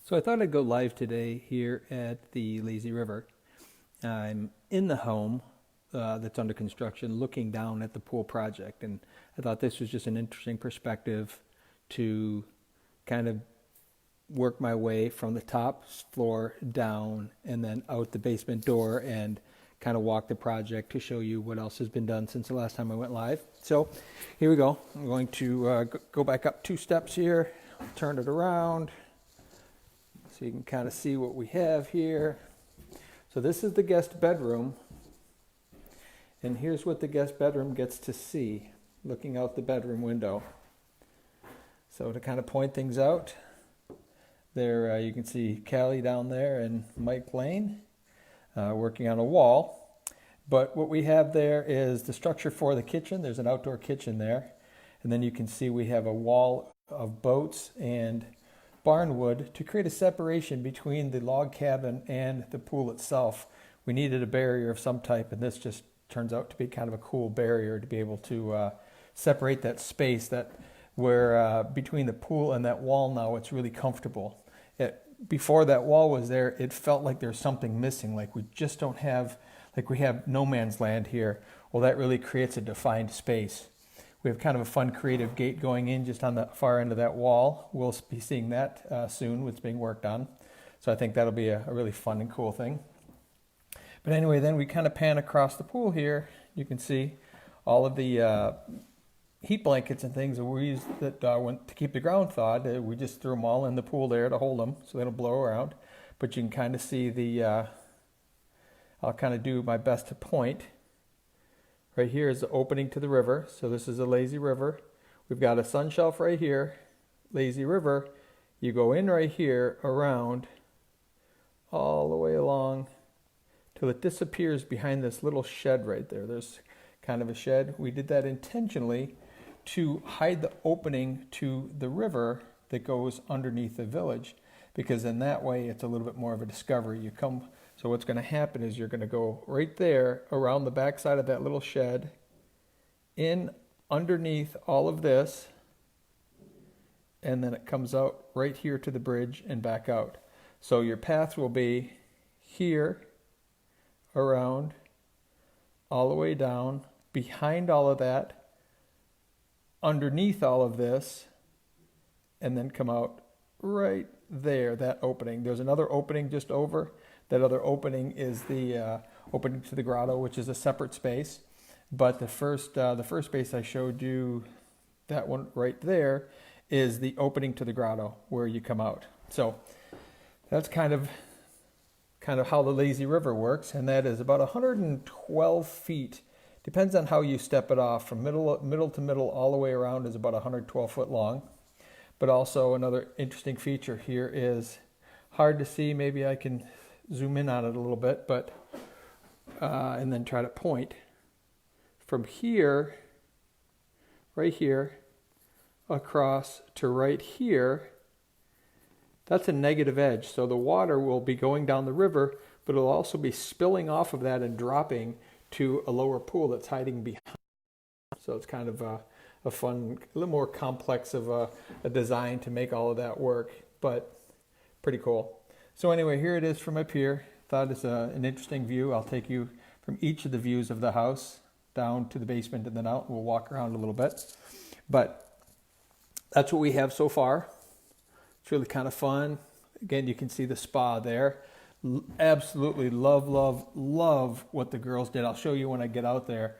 So I thought I'd go live today here at the Lazy River. I'm in the home that's under construction looking down at the pool project, and I thought this was just an interesting perspective to kind of work my way from the top floor down and then out the basement door and kind of walk the project to show you what else has been done since the last time I went live. So here we go. I'm going to go back up 2 steps here, turn it around so you can kind of see what we have here. So this is the guest bedroom, and here's what the guest bedroom gets to see looking out the bedroom window. So to kind of point things out, there you can see Callie down there and Mike Lane working on a wall. But what we have there is the structure for the kitchen. There's an outdoor kitchen there. And then you can see we have a wall of boats and barnwood to create a separation between the log cabin and the pool itself. We needed a barrier of some type, and this just turns out to be kind of a cool barrier to be able to separate that space that where between the pool and that wall. Now it's really comfortable. Before that wall was there, it felt like there's something missing, like we just don't have, like we have no man's land here. Well, that really creates a defined space. We have kind of a fun creative gate going in just on the far end of that wall. We'll be seeing that soon, what's being worked on. So I think that'll be a really fun and cool thing. But anyway, then we kind of pan across the pool here. You can see all of the heat blankets and things that we use that to keep the ground thawed. We just threw them all in the pool there to hold them so they don't blow around. But you can kind of see the, I'll kind of do my best to point. Right here is the opening to the river. So this is a lazy river. We've got a sun shelf right here, lazy river. You go in right here around all the way along till it disappears behind this little shed right there. There's kind of a shed. We did that intentionally to hide the opening to the river that goes underneath the village, because in that way it's a little bit more of a discovery. You come, so what's going to happen is you're going to go right there around the backside of that little shed, in underneath all of this, and then it comes out right here to the bridge and back out. So your path will be here, around, all the way down, behind all of that, underneath all of this, and then come out right there, that opening. There's another opening just over. That other opening is the opening to the grotto, which is a separate space. But the first space I showed you, that one right there, is the opening to the grotto where you come out. So that's kind of how the lazy river works, and that is about 112 feet. Depends on how you step it off. From middle to middle all the way around is about 112 foot long. But also another interesting feature here is hard to see. Maybe I can zoom in on it a little bit, but and then try to point from here, right here, across to right here. That's a negative edge, so the water will be going down the river, but it'll also be spilling off of that and dropping to a lower pool that's hiding behind. So it's kind of a fun, a little more complex of a design to make all of that work, but pretty cool. So anyway, here it is from up here. Thought it's an interesting view. I'll take you from each of the views of the house down to the basement and then out. We'll walk around a little bit. But that's what we have so far. It's really kind of fun. Again, you can see the spa there. Absolutely love what the girls did. I'll show you when I get out there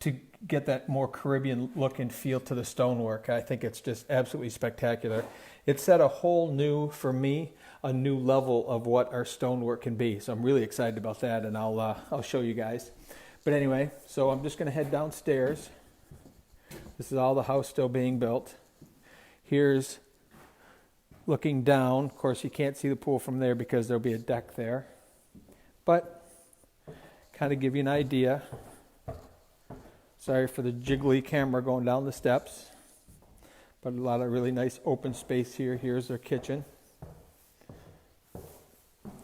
to get that more Caribbean look and feel to the stonework. I think it's just absolutely spectacular. It set a whole new, for me, a new level of what our stonework can be. So I'm really excited about that, and I'll show you guys. But anyway, so I'm just going to head downstairs. This is all the house still being built. Here's looking down. Of course, you can't see the pool from there because there'll be a deck there. But kind of give you an idea. Sorry for the jiggly camera going down the steps. But a lot of really nice open space here. Here's their kitchen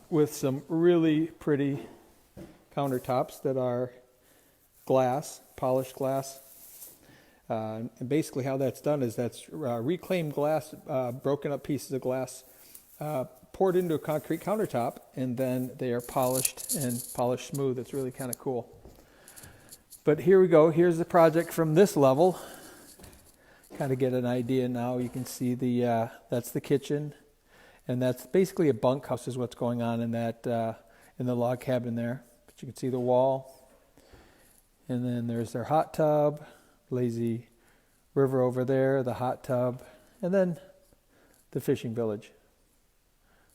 with some really pretty countertops that are glass, polished glass. And basically how that's done is that's reclaimed glass, broken up pieces of glass poured into a concrete countertop, and then they are polished and polished smooth. It's really kind of cool. But here we go. Here's the project from this level. Kind of get an idea now. You can see that's the kitchen, and that's basically a bunkhouse is what's going on in that in the log cabin there. But you can see the wall, and then there's their hot tub, lazy river over there, the hot tub, and then the fishing village.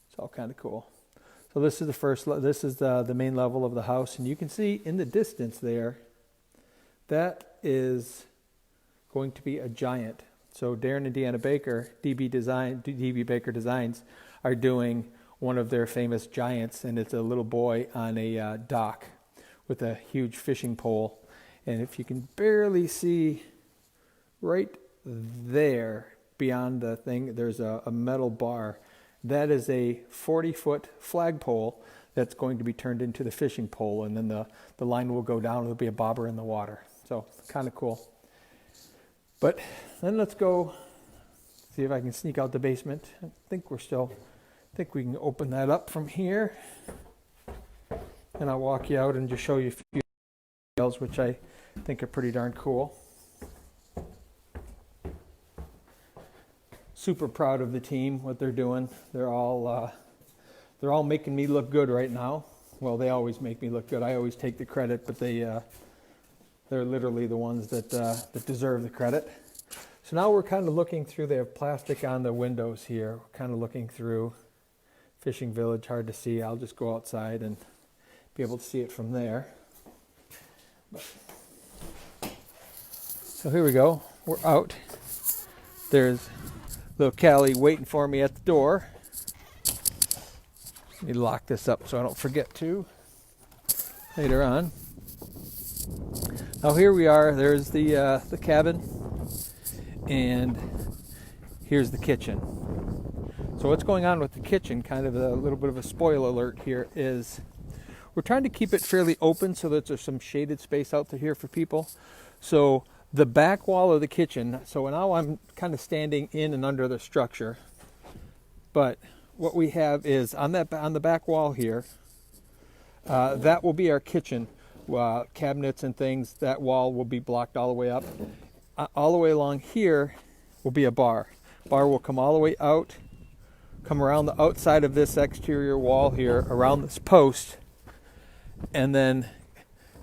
It's all kind of cool. So this is this is the main level of the house, and you can see in the distance there, that is going to be a giant. So Darren and Deanna Baker, DB Baker Designs, are doing one of their famous giants, and it's a little boy on a dock with a huge fishing pole. And if you can barely see right there beyond the thing, there's a metal bar. That is a 40-foot flagpole that's going to be turned into the fishing pole, and then the line will go down. There'll be a bobber in the water. So kind of cool. But then let's go see if I can sneak out the basement. I think we can open that up from here. And I'll walk you out and just show you a few details, which I think are pretty darn cool. Super proud of the team, what they're doing. They're all making me look good right now. Well, they always make me look good. I always take the credit, but they're literally the ones that deserve the credit. So now we're kind of looking through. They have plastic on the windows here. We're kind of looking through Fishing Village. Hard to see. I'll just go outside and be able to see it from there. So here we go. We're out. There's little Callie waiting for me at the door. Let me lock this up so I don't forget to later on. Now here we are. There's the cabin, and here's the kitchen. So what's going on with the kitchen, kind of a little bit of a spoiler alert here, is we're trying to keep it fairly open so that there's some shaded space out there here for people. So the back wall of the kitchen, so now I'm kind of standing in and under the structure, but what we have is on the back wall here, that will be our kitchen. Cabinets and things. That wall will be blocked all the way up. All the way along here will be a bar. Bar will come all the way out, come around the outside of this exterior wall here, around this post, and then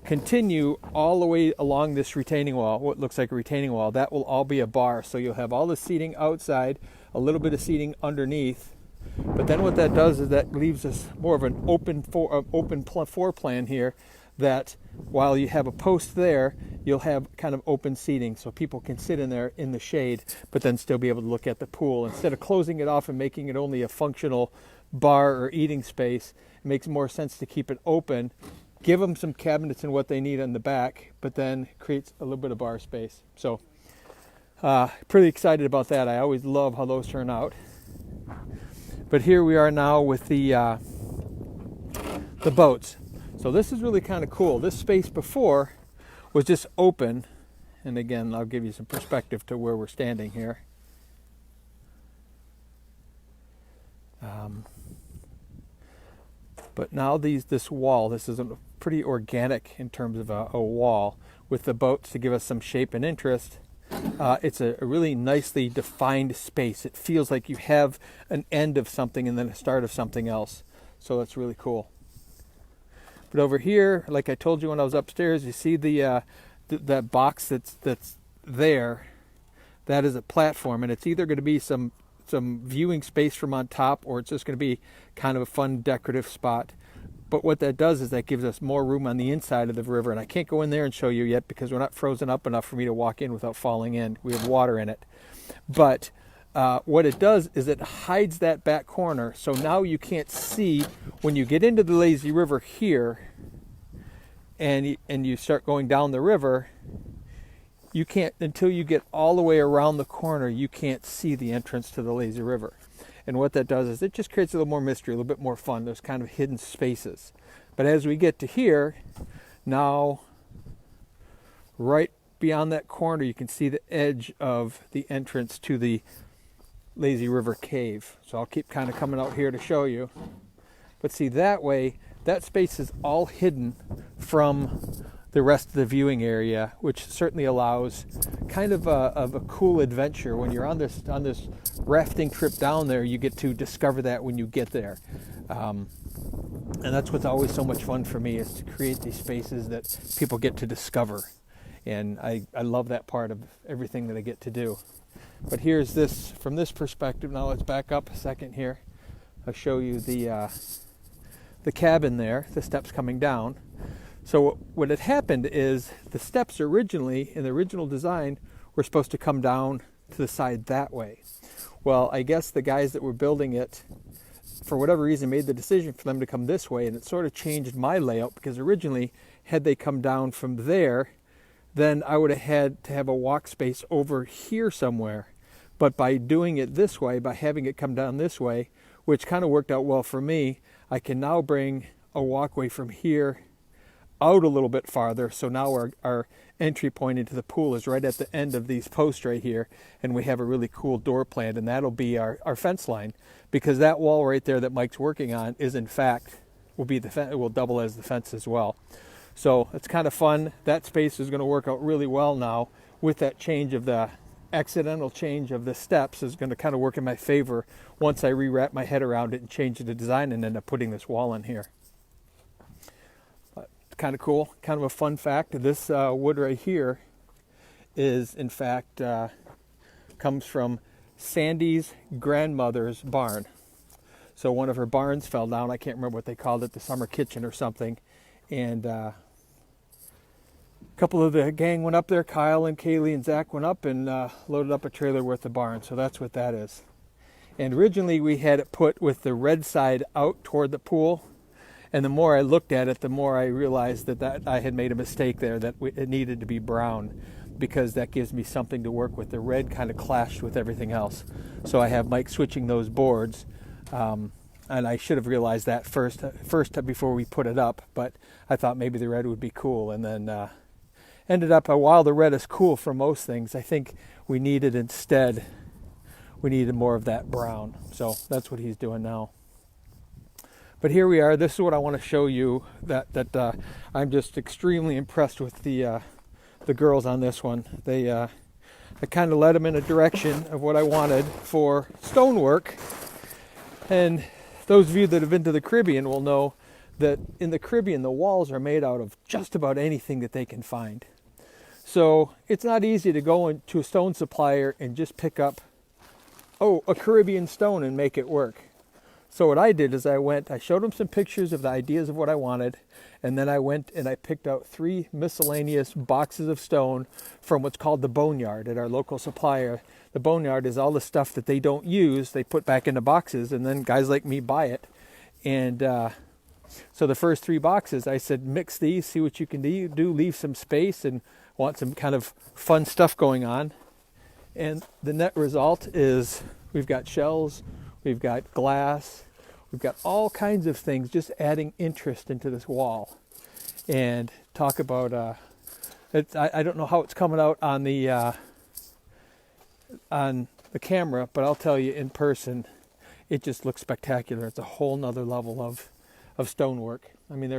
continue all the way along this retaining wall, what looks like a retaining wall. That will all be a bar. So you'll have all the seating outside, a little bit of seating underneath. But then what that does is that leaves us more of an open floor plan here, that while you have a post there, you'll have kind of open seating so people can sit in there in the shade, but then still be able to look at the pool. Instead of closing it off and making it only a functional bar or eating space, it makes more sense to keep it open, give them some cabinets and what they need on the back, but then creates a little bit of bar space. So pretty excited about that. I always love how those turn out. But here we are now with the boats. So this is really kind of cool. This space before was just open. And again, I'll give you some perspective to where we're standing here. But now this wall, this is a pretty organic in terms of a wall with the boats to give us some shape and interest. It's a really nicely defined space. It feels like you have an end of something and then a start of something else. So that's really cool. But over here, like I told you when I was upstairs, you see that box that's there. That is a platform, and it's either going to be some viewing space from on top, or it's just going to be kind of a fun decorative spot. But what that does is that gives us more room on the inside of the river, and I can't go in there and show you yet because we're not frozen up enough for me to walk in without falling in. We have water in it. But what it does is it hides that back corner, so now you can't see when you get into the lazy river here and you start going down the river. You can't, until you get all the way around the corner, you can't see the entrance to the lazy river. And what that does is it just creates a little more mystery, a little bit more fun. There's kind of hidden spaces. But as we get to here, now right beyond that corner, you can see the edge of the entrance to the lazy river cave. So I'll keep kind of coming out here to show you. But see, that way, that space is all hidden from the rest of the viewing area, which certainly allows kind of a cool adventure. When you're on this rafting trip down there, you get to discover that when you get there. And that's what's always so much fun for me, is to create these spaces that people get to discover. And I love that part of everything that I get to do. But here's this, from this perspective. Now let's back up a second here. I'll show you the cabin there, the steps coming down. So what had happened is the steps originally, in the original design, were supposed to come down to the side that way. Well, I guess the guys that were building it, for whatever reason, made the decision for them to come this way, and it sort of changed my layout, because originally, had they come down from there, then I would have had to have a walk space over here somewhere. But by doing it this way, by having it come down this way, which kind of worked out well for me, I can now bring a walkway from here out a little bit farther. So now our entry point into the pool is right at the end of these posts right here, and we have a really cool door planned, and that'll be our fence line, because that wall right there that Mike's working on is in fact it will double as the fence as well. So it's kind of fun. That space is going to work out really well now with that change of the accidental change of the steps, is going to kind of work in my favor once I rewrap my head around it and change the design and end up putting this wall in here. But it's kind of cool, kind of a fun fact. This wood right here is in fact comes from Sandy's grandmother's barn. So one of her barns fell down. I can't remember what they called it, the summer kitchen or something. And a couple of the gang went up there. Kyle and Kaylee and Zach went up and loaded up a trailer worth of barn. So that's what that is. And originally we had it put with the red side out toward the pool. And the more I looked at it, the more I realized that I had made a mistake there, that it needed to be brown, because that gives me something to work with. The red kind of clashed with everything else. So I have Mike switching those boards. And I should have realized that first before we put it up, but I thought maybe the red would be cool, and then ended up, while the red is cool for most things, I think we needed more of that brown. So that's what he's doing now. But here we are. This is what I want to show you, that I'm just extremely impressed with the girls on this one. I kind of led them in a direction of what I wanted for stonework. And those of you that have been to the Caribbean will know that in the Caribbean, the walls are made out of just about anything that they can find. So it's not easy to go into a stone supplier and just pick up, a Caribbean stone and make it work. So what I did is I showed them some pictures of the ideas of what I wanted, and then I went and I picked out 3 miscellaneous boxes of stone from what's called the boneyard at our local supplier. The boneyard is all the stuff that they don't use, they put back into boxes, and then guys like me buy it. And so the first 3 boxes, I said, mix these, see what you can do, leave some space, and want some kind of fun stuff going on. And the net result is we've got shells, we've got glass, we've got all kinds of things, just adding interest into this wall. And talk about, I don't know how it's coming out on the camera, but I'll tell you, in person, it just looks spectacular. It's a whole nother level of stonework. I mean,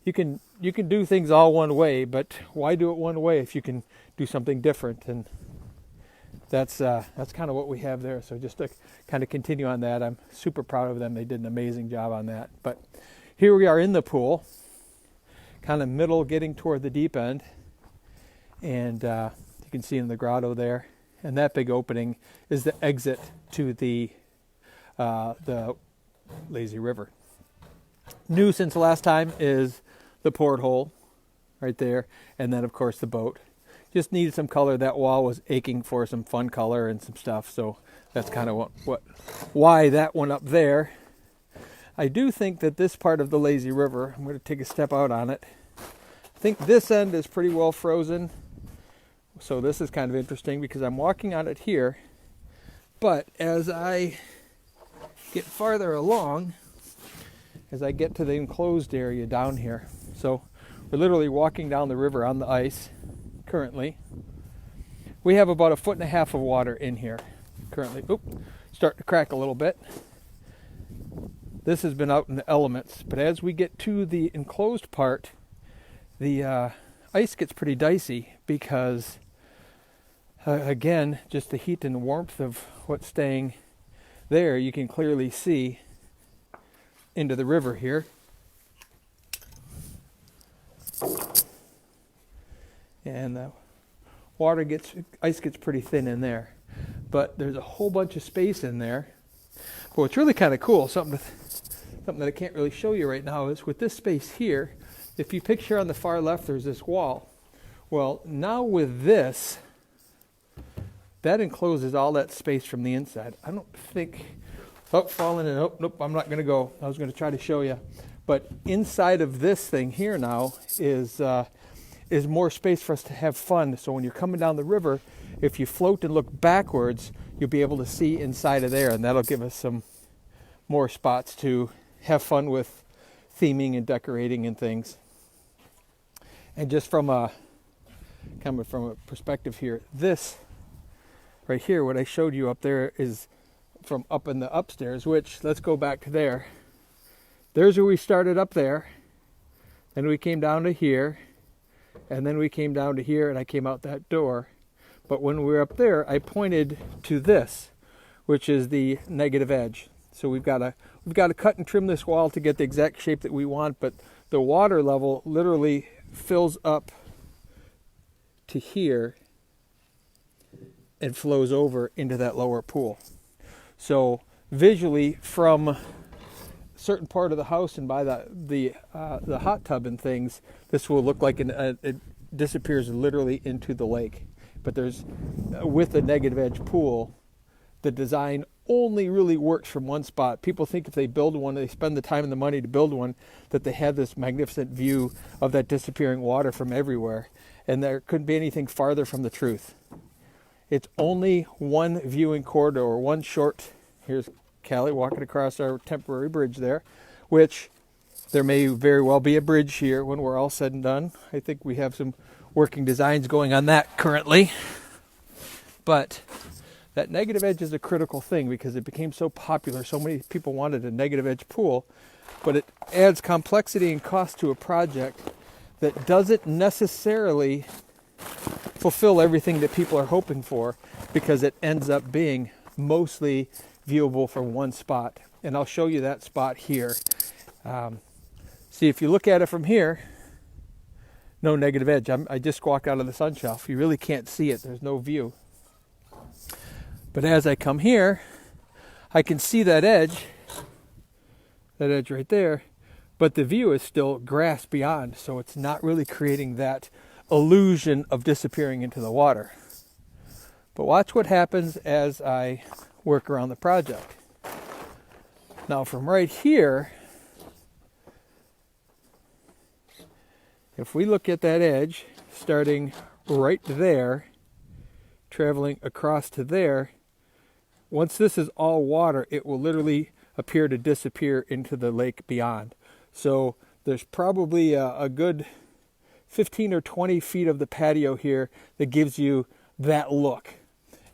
you can do things all one way, but why do it one way if you can do something different? And that's kind of what we have there. So just to kind of continue on that, I'm super proud of them. They did an amazing job on that. But here we are in the pool, kind of middle, getting toward the deep end, and you can see in the grotto there. And that big opening is the exit to the lazy river. New since the last time is the porthole right there, and then of course the boat. Just needed some color. That wall was aching for some fun color and some stuff, so that's kind of why that one up there. I do think that this part of the lazy river, I'm going to take a step out on it. I think this end is pretty well frozen. So this is kind of interesting because I'm walking on it here, but as I get farther along, as I get to the enclosed area down here, so we're literally walking down the river on the ice currently. We have about 1.5 feet of water in here. currently starting to crack a little bit. This has been out in the elements, but as we get to the enclosed part, the ice gets pretty dicey because, again, just the heat and warmth of what's staying there, you can clearly see into the river here. And the ice gets pretty thin in there. But there's a whole bunch of space in there. But what's really kind of cool, something that I can't really show you right now, is with this space here, if you picture on the far left, there's this wall. Well, now with this, that encloses all that space from the inside. I don't think, falling in, nope, I'm not going to go. I was going to try to show you. But inside of this thing here now is more space for us to have fun. So when you're coming down the river, if you float and look backwards, you'll be able to see inside of there, and that'll give us some more spots to have fun with theming and decorating and things. And just from a perspective here, this right here, what I showed you up there is from up in the upstairs, which, let's go back to there. There's where we started up there. Then we came down to here. And then we came down to here, and I came out that door. But when we were up there, I pointed to this, which is the negative edge. So we've got to cut and trim this wall to get the exact shape that we want, but the water level literally fills up to here and flows over into that lower pool. So visually, from a certain part of the house and by the hot tub and things, this will look like it disappears literally into the lake. But with a negative edge pool, the design only really works from one spot. People think if they build one, they spend the time and the money to build one, that they have this magnificent view of that disappearing water from everywhere. And there couldn't be anything farther from the truth. It's only one viewing corridor, one short. Here's Callie walking across our temporary bridge there, which there may very well be a bridge here when we're all said and done. I think we have some working designs going on that currently. But that negative edge is a critical thing because it became so popular. So many people wanted a negative edge pool, but it adds complexity and cost to a project that doesn't necessarily fulfill everything that people are hoping for, because it ends up being mostly viewable from one spot. And I'll show you that spot here. See, if you look at it from here, no negative edge. I just walked out of the sun shelf. You really can't see it. There's no view. But as I come here, I can see that edge right there, but the view is still grass beyond, so it's not really creating that illusion of disappearing into the water. But watch what happens as I work around the project. Now from right here, if we look at that edge, starting right there, traveling across to there, once this is all water, it will literally appear to disappear into the lake beyond. So there's probably a good 15 or 20 feet of the patio here that gives you that look.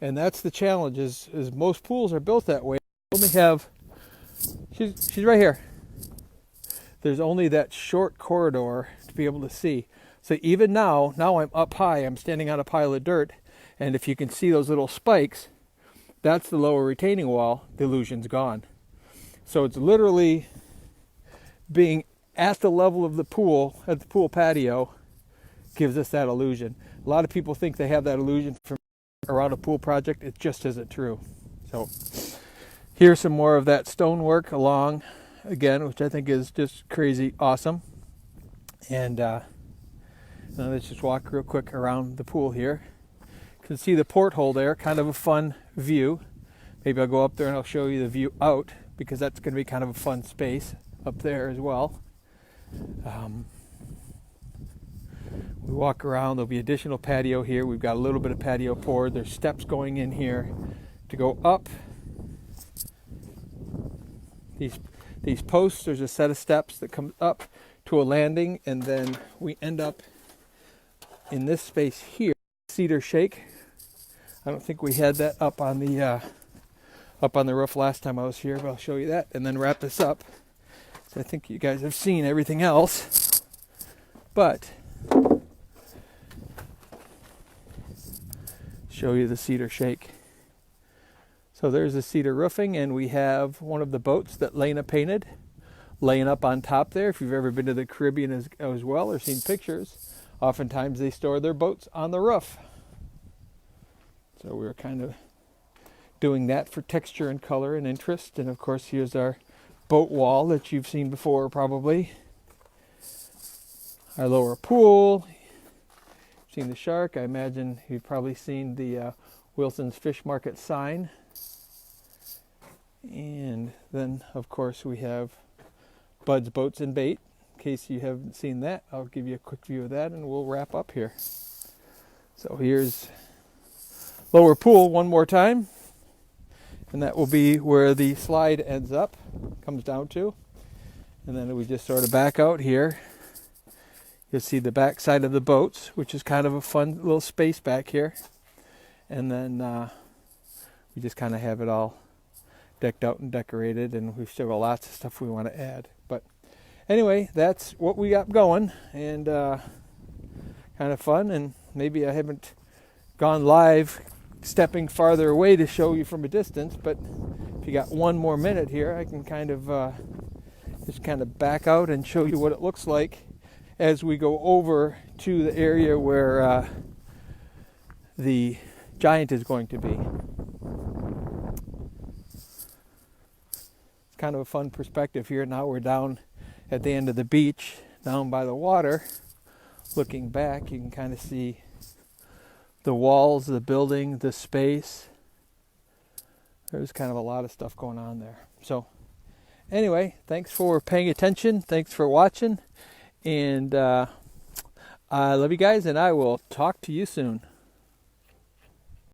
And that's the challenge, is most pools are built that way. Only have, she's right here. There's only that short corridor to be able to see. So even now I'm up high, I'm standing on a pile of dirt, and if you can see those little spikes, that's the lower retaining wall. The illusion's gone. So it's literally being at the level of the pool, at the pool patio, gives us that illusion. A lot of people think they have that illusion from around a pool project. It just isn't true. So here's some more of that stonework along again, which I think is just crazy awesome. And now let's just walk real quick around the pool here. You can see the porthole there, kind of a fun view. Maybe I'll go up there and I'll show you the view out, because that's going to be kind of a fun space up there as well. We walk around, there'll be additional patio here. We've got a little bit of patio poured. There's steps going in here to go up. These posts, there's a set of steps that come up to a landing, and then we end up in this space here. Cedar shake. I don't think we had that up on the up on the roof last time I was here, but I'll show you that and then wrap this up. So I think you guys have seen everything else, but show you the cedar shake. So there's the cedar roofing, and we have one of the boats that Lena painted laying up on top there. If you've ever been to the Caribbean as well or seen pictures, oftentimes they store their boats on the roof. So we're kind of doing that for texture and color and interest. And of course, here's our boat wall that you've seen before probably. Our lower pool. Seen the shark. I imagine you've probably seen the Wilson's Fish Market sign. And then, of course, we have Bud's Boats and Bait. In case you haven't seen that, I'll give you a quick view of that and we'll wrap up here. So here's lower pool one more time. And that will be where the slide ends up, comes down to. And then we just sort of back out here. You'll see the back side of the boats, which is kind of a fun little space back here. And then we just kind of have it all decked out and decorated, and we've still got lots of stuff we want to add. But anyway, that's what we got going, and kind of fun. And maybe I haven't gone live stepping farther away to show you from a distance, but if you got one more minute here, I can kind of just kind of back out and show you what it looks like as we go over to the area where the giant is going to be. It's kind of a fun perspective here. Now we're down at the end of the beach, down by the water. Looking back, you can kind of see the walls, the building, the space. There's kind of a lot of stuff going on there. So anyway, thanks for paying attention. Thanks for watching. And I love you guys, and I will talk to you soon.